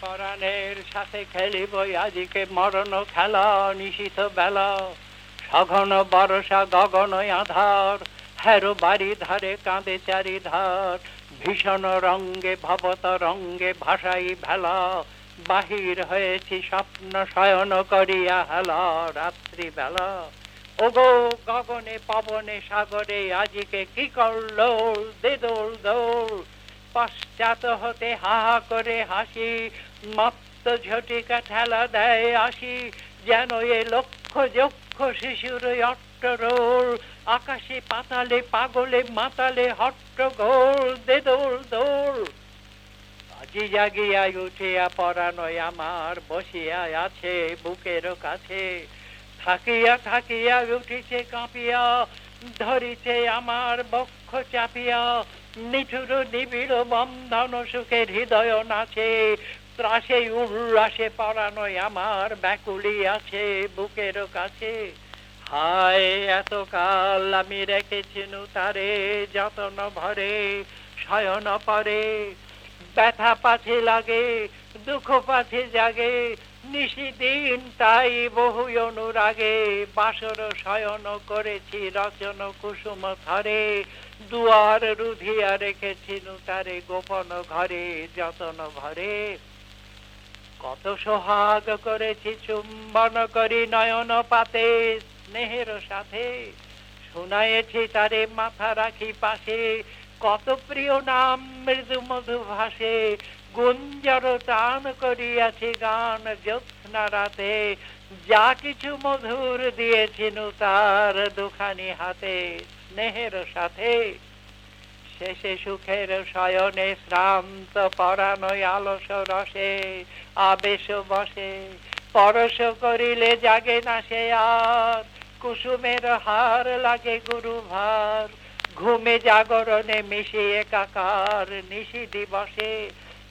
পরাণের সাথে খেলিব আজকে মরণ খেলা নিশিত বেলা সঘন বরষা গগন আধার হেরো বাড়ি ধারে কাঁদে চারিধার ভীষণ রঙ্গে ভবত রঙ্গে ভাসাই ভেলা বাহির হয়েছি স্বপ্ন শয়ন করিয়া হেলা রাত্রি বেলা ওগো গগনে পবনে সাগরে আজিকে কি করলো দে দোল দোল পশ্চাৎ হতে হা হা করে হাসি মত্ত ঝটিকা ঠেলা দেয় আসি যেন এ লক্ষ যক্ষ শিশুর অট্টরোল আকাশে পাতালে পাগলে মাতালে হট্টগোল দে দোল দোল আজি জাগিয়া উঠিয়া পরানয় আমার বসিয়া আছে বুকের কাছে থাকিয়া থাকিয়া উঠিছে কাঁপিয়া ধরিছে আমার বক্ষ চাপিয়া নিঠুর নিবিড় বন্ধন সুখের হৃদয় নাচে ত্রাসে উল্লাসে পরানয় আমার ব্যাকুলি আছে বুকের কাছে হায় এতকাল আমি রেখেছিনু তারে যতন ভরে শয়ন পরে ব্যথা পাছে লাগে দুঃখ পাছে জাগে নিশিদিন তাই বহু অনুরাগে বাসর শয়ন করেছি রচন কুসুম ধরে দুয়ার রুধিয়া রেখেছিনু তারে গোপন ঘরে যতন ভরে কত সোহাগ করেছি চুম্বন করি নয়ন পাতে স্নেহের সাথে শুনায়েছি তারে মাথা রাখি পাশে কত প্রিয় নাম মৃদু মধু ভাসে গুঞ্জর টান করিয়াছি গান জ্যোৎস্না রাতে যা কিছু মধুর দিয়েছিনু তার দুখানি হাতে স্নেহের সাথে শেষে সুখের শয়নে শ্রান্ত পরানয় আলস রসে আবেশ বসে পরশ করিলে জাগে না সে আর কুসুমের হার লাগে গুরু ভার ঘুমে জাগরণে মিশে একাকার নিশি দিবসে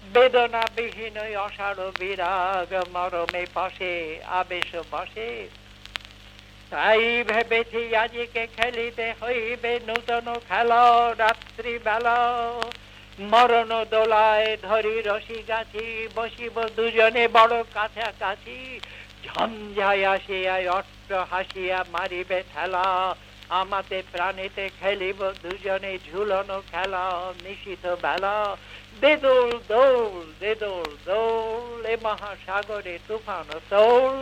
বেদনা বিহীন অসাড় বিরাগ মরমে পাশে আবেশ বসে তাই ভেবেছি আজকে খেলিতে হইবে নূতন খেলা রাত্রি বেলা মরণ দোলায় ধরি রশি গাছি বসিব দুজনে বড় কাছাকাছি ঝঞ্ঝায় আসিয়া অট্ট হাসিয়া মারিবে ঠেলা আমাতে প্রাণীতে খেলিব দুজনে ঝুলনো খেলা নিশিত বেলা দে দোল দোল দে দোল দোল এ মহাসাগরে তুফান তোল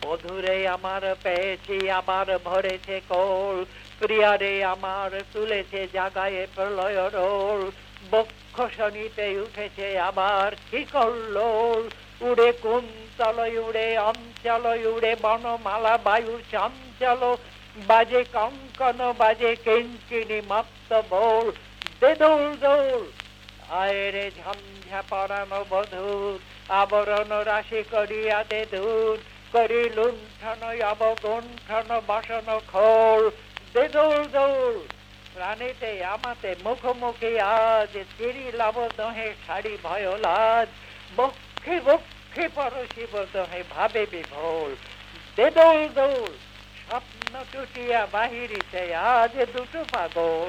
বধুরে আমার পেয়েছি আবার ভরেছে কোল প্রিয়ারে আমার তুলেছে জাগায়ে প্রলয় রোল বক্ষ শনিতে উঠেছে আবার কি কল্লোল উড়ে কুন্তল উড়ে অঞ্চল উড়ে বনমালা বায়ু চঞ্চল বাজে কঙ্কন বাজে কিঞ্চিনি মত্ত বোল দে দোল দোল আয়রে ঝঞ্ঝা পরানো বধূর আবরণ রাশি করিয়া দে দূর করি লুণ্ঠন অবগুণ্ঠন বসন খোল দে দোল দোল প্রাণীতে আমাতে মুখোমুখি আজ চিরি লাভ দহে শাড়ি ভয় লাজ বক্ষে বক্ষে পরশিব দহে ভাবে বিভোল দে দোল দোল স্বপ্ন টুটিয়া বাহিরিছে আজ দুটো পাগল।